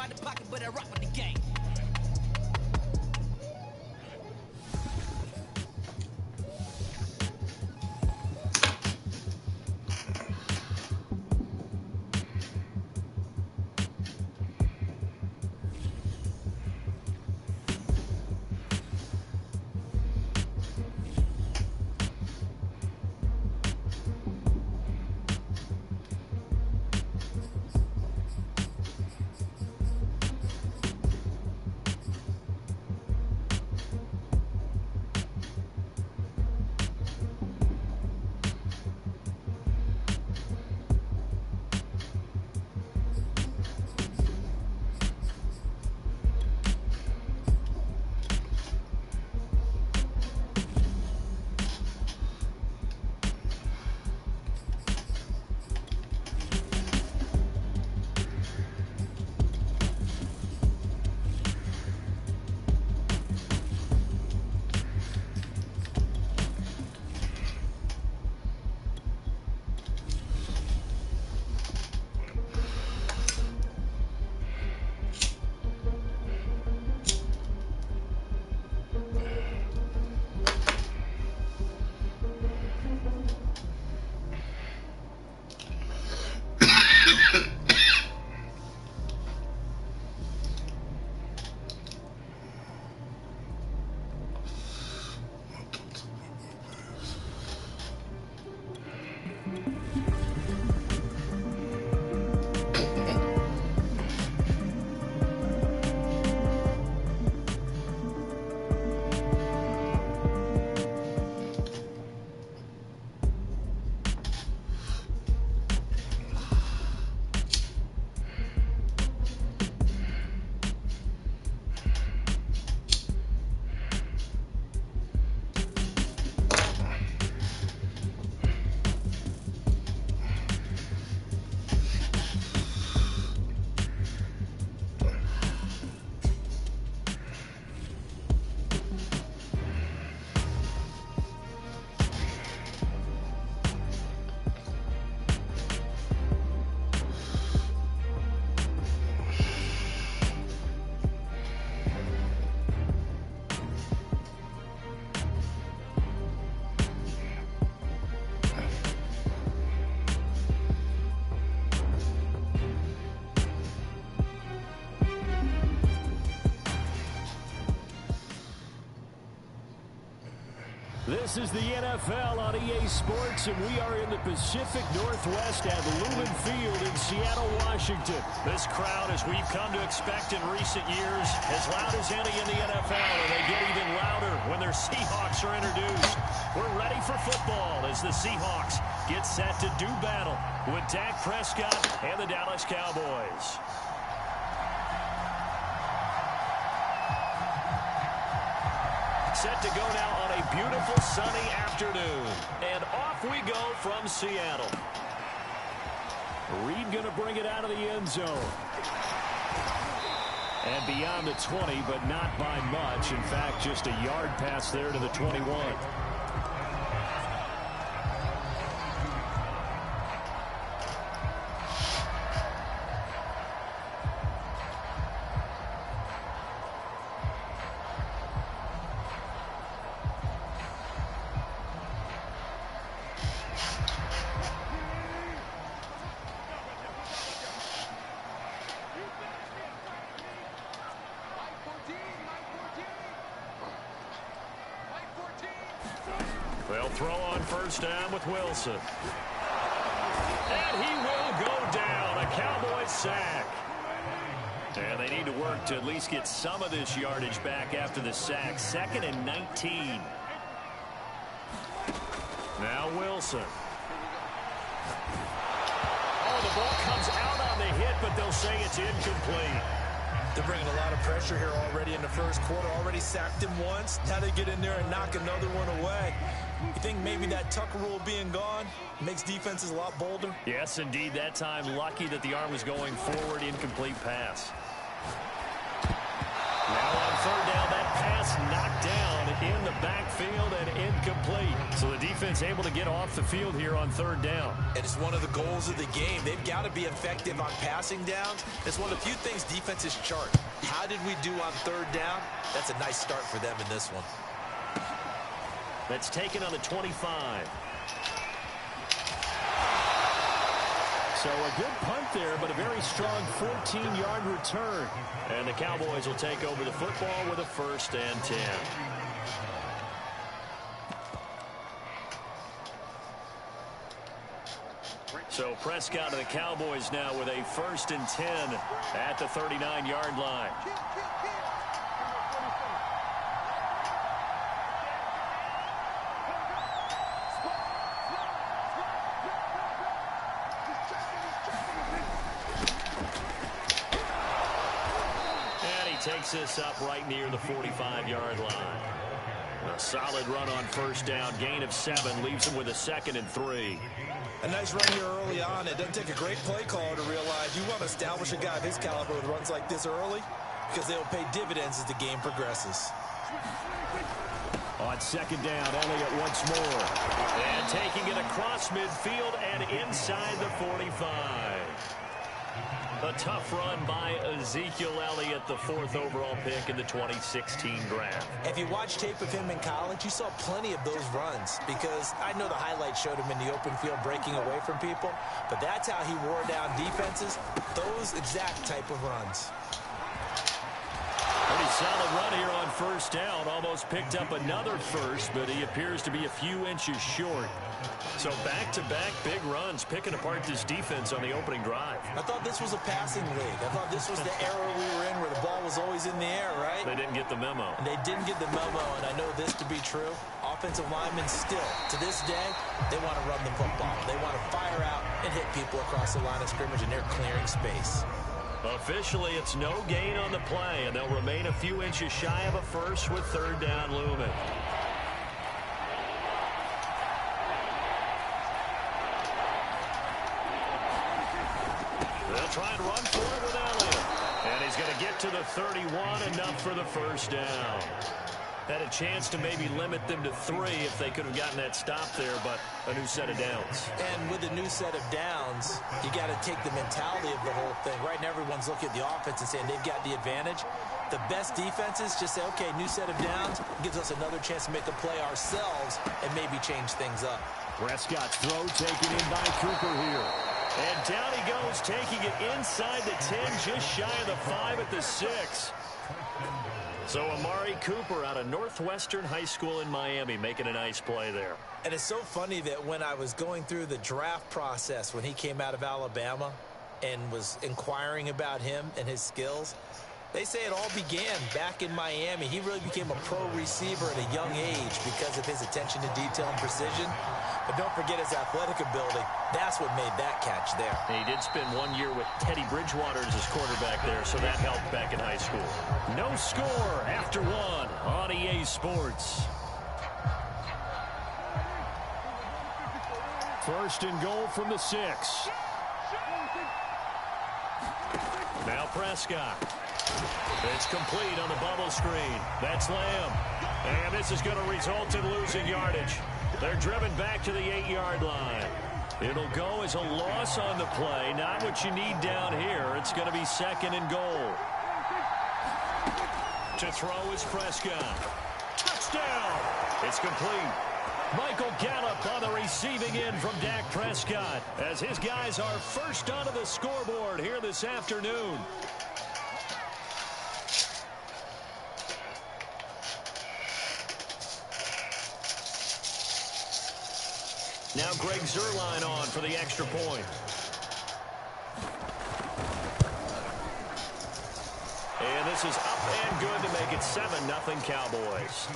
I'm out the pocket, but I rock with the game. This is the NFL on EA Sports, and we are in the Pacific Northwest at Lumen Field in Seattle, Washington. This crowd, as we've come to expect in recent years, as loud as any in the NFL, and they get even louder when their Seahawks are introduced. We're ready for football as the Seahawks get set to do battle with Dak Prescott and the Dallas Cowboys. Set to go now on a beautiful sunny afternoon. And off we go from Seattle. Reed going to bring it out of the end zone. And beyond the 20, but not by much. In fact, just a yard pass there to the 21. They'll throw on first down with Wilson. And he will go down. A Cowboys sack. And they need to work to at least get some of this yardage back after the sack. 2nd and 19. Now Wilson. Oh, the ball comes out on the hit, but they'll say it's incomplete. They're bringing a lot of pressure here already in the first quarter. Already sacked him once. Now they get in there and knock another one away. You think maybe that Tucker rule being gone makes defenses a lot bolder? Yes, indeed. That time, lucky that the arm was going forward. Incomplete pass. Now on third down, that pass knocked down in the backfield and incomplete. So the defense defense able to get off the field here on third down. And it's one of the goals of the game. They've got to be effective on passing downs. It's one of the few things defenses chart. How did we do on third down? That's a nice start for them in this one. That's taken on the 25. So a good punt there, but a very strong 14-yard return. And the Cowboys will take over the football with a 1st and 10. So Prescott and the Cowboys now with a 1st and 10 at the 39-yard line. Takes this up right near the 45-yard line. A solid run on 1st down. Gain of 7 leaves him with a 2nd and 3. A nice run here early on. It doesn't take a great play caller to realize you want to establish a guy of his caliber with runs like this early because they'll pay dividends as the game progresses. On 2nd down, Elliott once more. And taking it across midfield and inside the 45. A tough run by Ezekiel Elliott, the 4th overall pick in the 2016 draft. If you watch tape of him in college, you saw plenty of those runs because I know the highlights showed him in the open field breaking away from people, but that's how he wore down defenses, those exact type of runs. Pretty solid run here on 1st down. Almost picked up another first, but he appears to be a few inches short. So back-to-back big runs, picking apart this defense on the opening drive. I thought this was a passing league. I thought this was the era we were in where the ball was always in the air, right? They didn't get the memo. And they didn't get the memo, and I know this to be true. Offensive linemen still, to this day, they want to run the football. They want to fire out and hit people across the line of scrimmage, and they're clearing space. Officially, it's no gain on the play, and they'll remain a few inches shy of a first with 3rd down looming. They'll try and run for it with Elliott. And he's going to get to the 31, enough for the 1st down. Had a chance to maybe limit them to 3 if they could have gotten that stop there, but a new set of downs. And with a new set of downs, you got to take the mentality of the whole thing. Right now, everyone's looking at the offense and saying they've got the advantage. The best defenses just say, okay, new set of downs gives us another chance to make a play ourselves and maybe change things up. Prescott's throw taken in by Cooper here. And down he goes, taking it inside the 10, just shy of the 5 at the 6. So Amari Cooper out of Northwestern High School in Miami making a nice play there. And it's so funny that when I was going through the draft process when he came out of Alabama and was inquiring about him and his skills, they say it all began back in Miami. He really became a pro receiver at a young age because of his attention to detail and precision. But don't forget his athletic ability. That's what made that catch there. And he did spend 1 year with Teddy Bridgewater as his quarterback there, so that helped back in high school. No score after 1 on EA Sports. 1st and goal from the 6. Now Prescott. It's complete on the bubble screen. That's Lamb. And this is going to result in losing yardage. They're driven back to the 8-yard line. It'll go as a loss on the play. Not what you need down here. It's going to be 2nd and goal. To throw is Prescott. Touchdown! It's complete. Michael Gallup on the receiving end from Dak Prescott as his guys are first onto the scoreboard here this afternoon. Now Greg Zuerlein on for the extra point. And this is up and good to make it 7-0 Cowboys.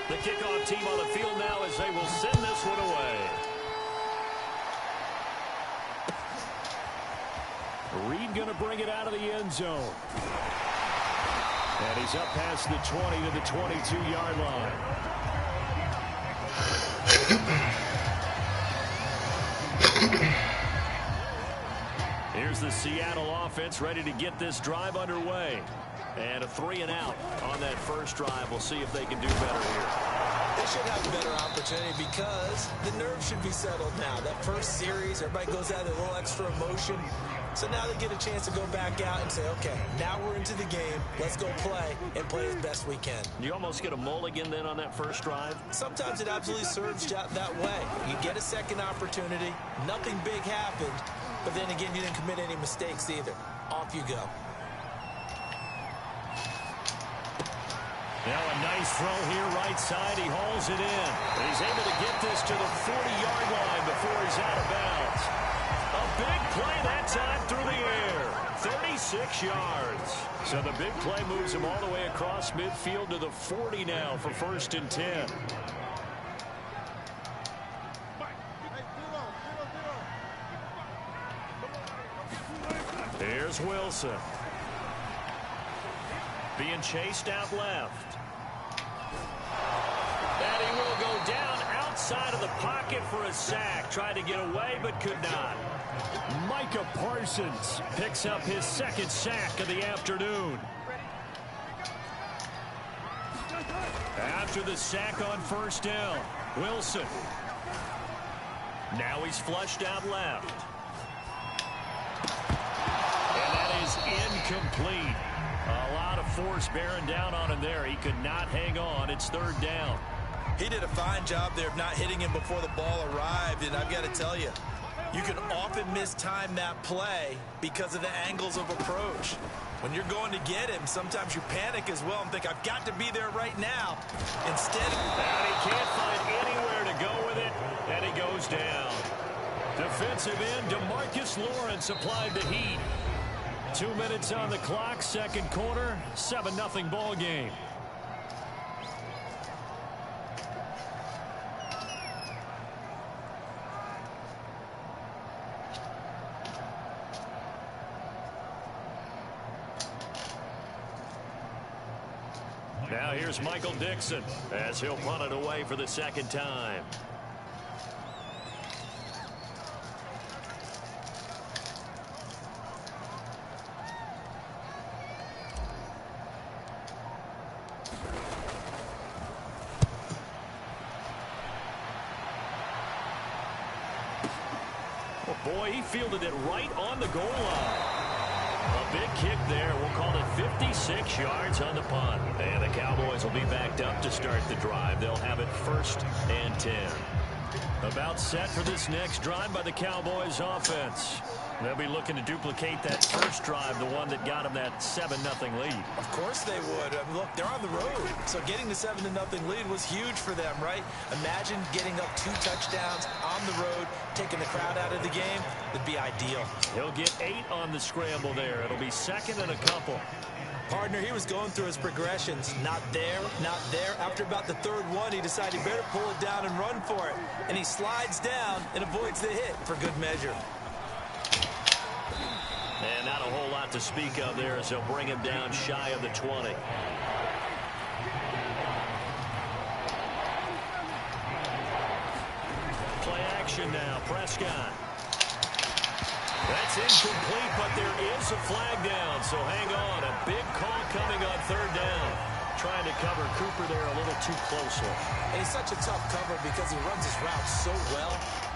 The kickoff team on the field now as they will send this one away. Read 15 going to bring it out of the end zone. And he's up past the 20 to the 22-yard line. Here's the Seattle offense ready to get this drive underway. And a 3-and-out on that first drive. We'll see if they can do better here. They should have a better opportunity because the nerves should be settled now. That first series, everybody goes out with a little extra emotion. So now they get a chance to go back out and say, okay, now we're into the game. Let's go play and play as best we can. You almost get a mulligan then on that first drive? Sometimes it absolutely serves that way. You get a second opportunity. Nothing big happened. But then again, you didn't commit any mistakes either. Off you go. Now a nice throw here right side. He hauls it in. And he's able to get this to the 40-yard line before he's out of bounds. A big play that time through the air. 36 yards. So the big play moves him all the way across midfield to the 40 now for 1st and 10. Here's Wilson. Being chased out left. And he will go down outside of the pocket for a sack. Tried to get away, but could not. Micah Parsons picks up his second sack of the afternoon. After the sack on first down, Wilson. Now he's flushed out left. And that is incomplete. A lot of force bearing down on him there. He could not hang on. It's 3rd down. He did a fine job there of not hitting him before the ball arrived. And I've got to tell you, you can often mistime that play because of the angles of approach. When you're going to get him, sometimes you panic as well and think, I've got to be there right now. Instead, and he can't find anywhere to go with it, and he goes down. Defensive end DeMarcus Lawrence applied the heat. 2 minutes on the clock, second quarter, 7-0 ball game. Now here's Michael Dixon as he'll punt it away for the second time. Oh boy, he fielded it right on the goal line. A big kick there. We'll call it 56 yards on the punt. And the Cowboys will be backed up to start the drive. They'll have it 1st and 10. About set for this next drive by the Cowboys offense. They'll be looking to duplicate that first drive, the one that got them that 7-0 lead. Of course they would. I mean, look, they're on the road. So getting the 7-0 lead was huge for them, right? Imagine getting up 2 touchdowns on the road, taking the crowd out of the game. That'd be ideal. He'll get 8 on the scramble there. It'll be 2nd and a couple. Partner, he was going through his progressions. Not there, not there. After about the 3rd one, he decided he better pull it down and run for it. And he slides down and avoids the hit for good measure. And not a whole lot to speak of there as they'll bring him down shy of the 20. Play action now. Prescott. That's incomplete, but there is a flag down, so hang on. A big call coming on 3rd down. Trying to cover Cooper there a little too closely. And he's such a tough cover because he runs his route so well.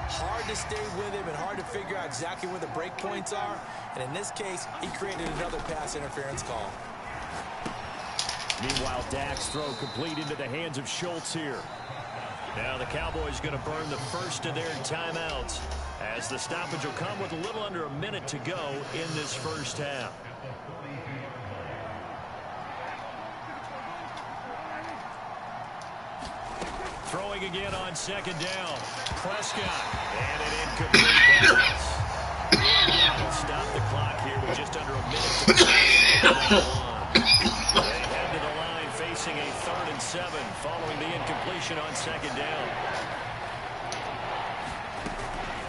Hard to stay with him and hard to figure out exactly where the break points are. And in this case, he created another pass interference call. Meanwhile, Dak's throw complete into the hands of Schultz here. Now the Cowboys going to burn the first of their timeouts as the stoppage will come with a little under a minute to go in this first half. Throwing again on 2nd down. Prescott. And an incomplete pass. We'll stop the clock here with just under a minute to go. They head to the line facing a 3rd and 7 following the incompletion on 2nd down.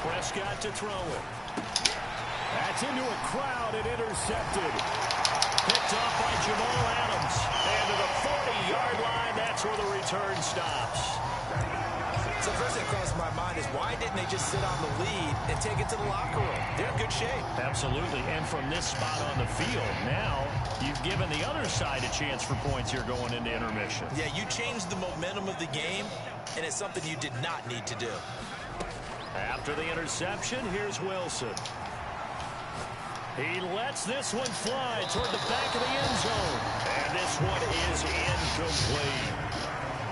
Prescott to throw it. That's into a crowd and intercepted. Picked off by Jamal Adams. And to the 40-yard line, that's where the return stops. So first thing that crosses my mind is why didn't they just sit on the lead and take it to the locker room? They're in good shape. Absolutely. And from this spot on the field, now you've given the other side a chance for points here going into intermission. Yeah, you changed the momentum of the game, and it's something you did not need to do. After the interception, here's Wilson. He lets this one fly toward the back of the end zone. And this one is incomplete.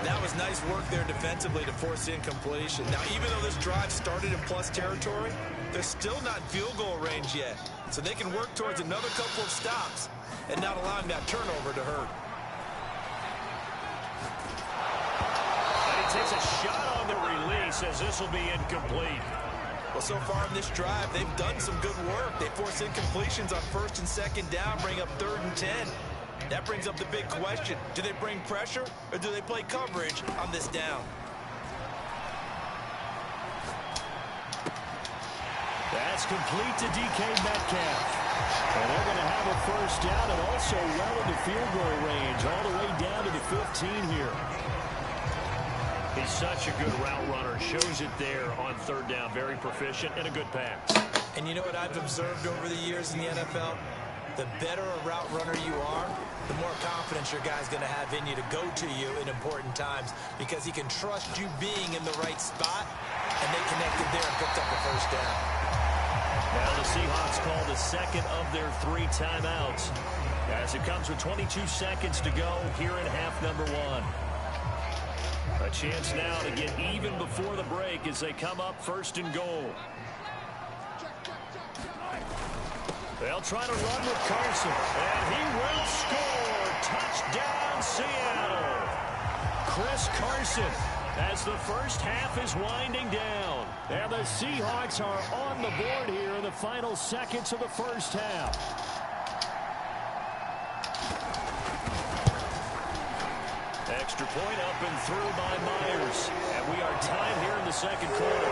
That was nice work there defensively to force incompletion. Now, even though this drive started in plus territory, they're still not in field goal range yet. So they can work towards another couple of stops and not allowing that turnover to hurt. And he takes a shot on the release as this will be incomplete. Well, so far in this drive, they've done some good work. They force incompletions on first and second down, bring up 3rd and 10. That brings up the big question. Do they bring pressure or do they play coverage on this down? That's complete to DK Metcalf. And they're going to have a first down and also well into field goal range, all the way down to the 15 here. He's such a good route runner. Shows it there on 3rd down. Very proficient and a good pass. And you know what I've observed over the years in the NFL? The better a route runner you are, the more confidence your guy's going to have in you to go to you in important times because he can trust you being in the right spot, and they connected there and picked up a first down. Now the Seahawks call the second of their 3 timeouts as it comes with 22 seconds to go here in half number 1. A chance now to get even before the break as they come up 1st and goal. They'll try to run with Carson, and he will score. Touchdown, Seattle. Chris Carson, as the first half is winding down. And the Seahawks are on the board here in the final seconds of the first half. Extra point up and through by Myers. And we are tied here in the second quarter.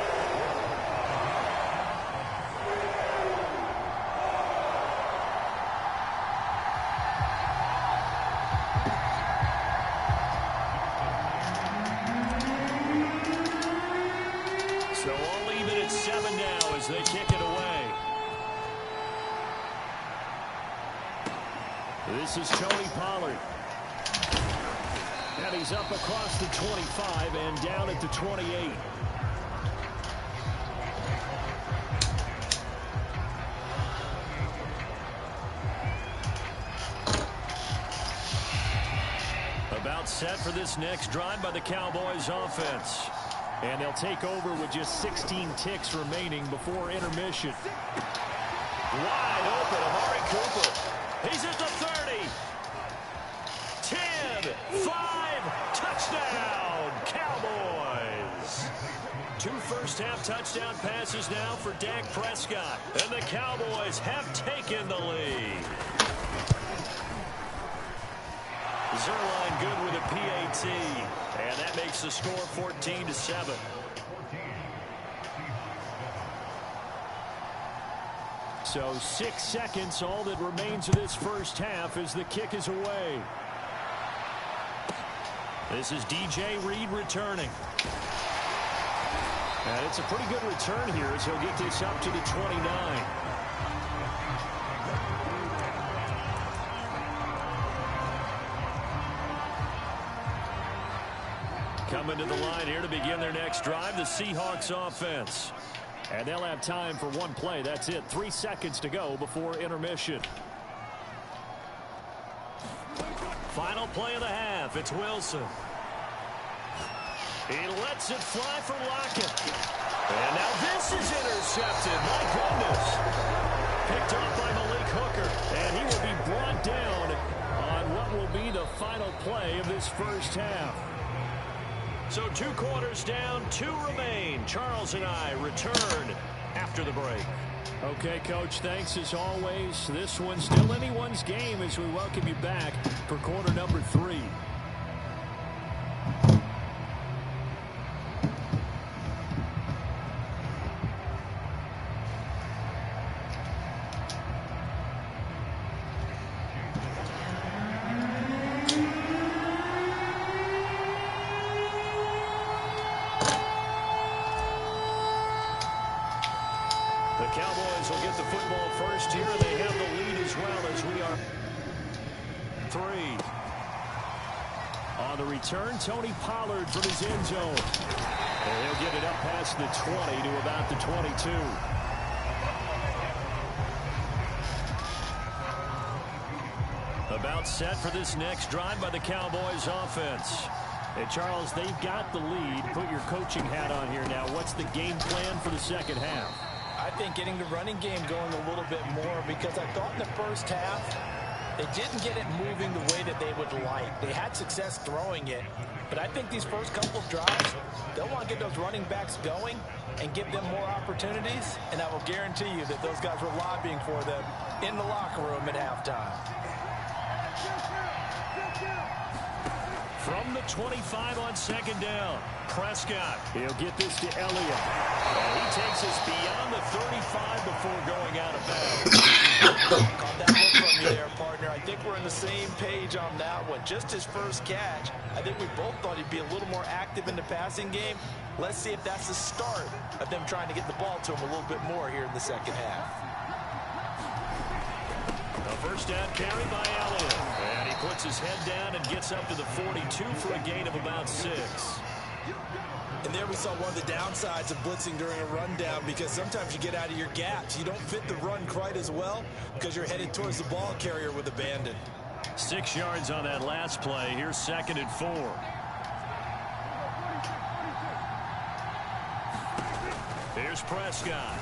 So all even at 7 now as they kick it away. This is Tony Pollard. And he's up across the 25 and down at the 28. About set for this next drive by the Cowboys offense. And they'll take over with just 16 ticks remaining before intermission. Wide open, Amari Cooper. He's at the 30. 10, 5, touchdown, Cowboys. 2 first-half touchdown passes now for Dak Prescott. And the Cowboys have taken the lead. Zerline good with a PAT. And that makes the score 14-7. So 6 seconds, all that remains of this first half as the kick is away. This is DJ Reed returning. And it's a pretty good return here as he'll get this up to the 29. Coming to the line here to begin their next drive, the Seahawks offense. And they'll have time for one play. That's it. 3 seconds to go before intermission. Final play of the half. It's Wilson. He lets it fly for Lockett. And now this is intercepted. My goodness. Picked off by Malik Hooker. And he will be brought down on what will be the final play of this first half. So 2 quarters down, 2 remain. Charles and I return after the break. Okay, Coach, thanks as always. This one's still anyone's game as we welcome you back for quarter number 3. Cowboys will get the football first here. They have the lead as well as we are 3. On the return, Tony Pollard from his end zone. And he'll get it up past the 20 to about the 22. About set for this next drive by the Cowboys offense. And Charles, they've got the lead. Put your coaching hat on here now. What's the game plan for the second half? I think getting the running game going a little bit more, because I thought in the first half they didn't get it moving the way that they would like. They had success throwing it, but I think these first couple of drives, they'll want to get those running backs going and give them more opportunities, and I will guarantee you that those guys were lobbying for them in the locker room at halftime. From the 25 on second down, Prescott. He'll get this to Elliott. And he takes us beyond the 35 before going out of bounds. Caught that look from you there, partner. I think we're on the same page on that one. Just his first catch, I think we both thought he'd be a little more active in the passing game. Let's see if that's the start of them trying to get the ball to him a little bit more here in the second half. A first down carry by Elliott. And he puts his head down and gets up to the 42 for a gain of about 6. And there we saw one of the downsides of blitzing during a rundown, because sometimes you get out of your gaps. You don't fit the run quite as well because you're headed towards the ball carrier with abandon. 6 yards on that last play. Here's 2nd and 4. Here's Prescott.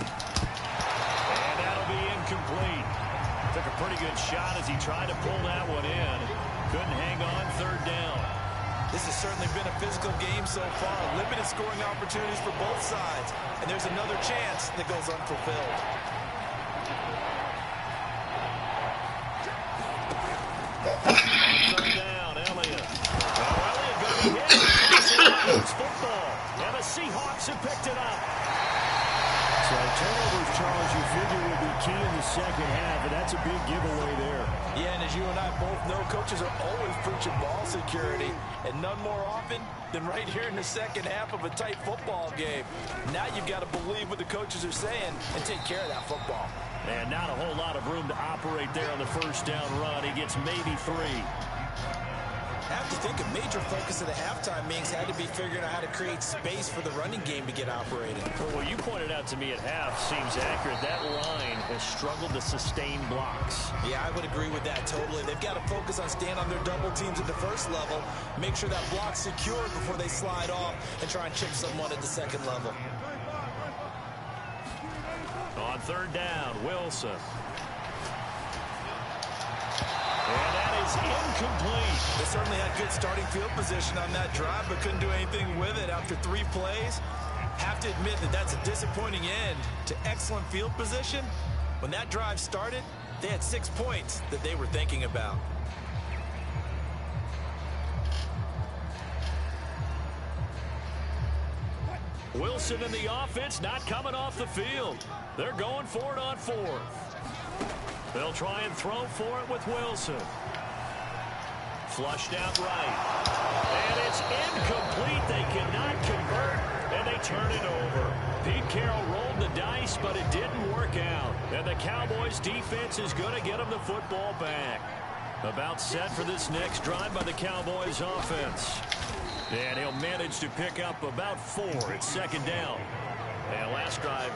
And that'll be incomplete. Took a pretty good shot as he tried to pull that one in. Couldn't hang on, 3rd down. This has certainly been a physical game so far. Limited scoring opportunities for both sides. And there's another chance that goes unfulfilled. On 3rd down, Elliott. Well, Elliott going to be hit. It's football. And the Seahawks have picked it up. So turnovers, Charles, you figure will be key in the second half, and that's a big giveaway there. Yeah, and as you and I both know, coaches are always preaching ball security, and none more often than right here in the second half of a tight football game. Now you've got to believe what the coaches are saying and take care of that football. And not a whole lot of room to operate there on the first down run. He gets maybe 3. I have to think a major focus of the halftime meetings had to be figuring out how to create space for the running game to get operating. Well, you pointed out to me at half seems accurate. That line has struggled to sustain blocks. Yeah, I would agree with that totally. They've got to focus on staying on their double teams at the first level, make sure that block's secured before they slide off and try and chip someone at the second level. On 3rd down, Wilson. And that is incomplete. They certainly had good starting field position on that drive, but couldn't do anything with it after 3 plays. Have to admit that that's a disappointing end to excellent field position. When that drive started, they had 6 points that they were thinking about. Wilson and the offense not coming off the field. They're going for it on 4th. They'll try and throw for it with Wilson. Flushed out right. And it's incomplete. They cannot convert, and they turn it over. Pete Carroll rolled the dice, but it didn't work out. And the Cowboys defense is going to get them the football back. About set for this next drive by the Cowboys offense. And he'll manage to pick up about 4 at 2nd down. And last drive,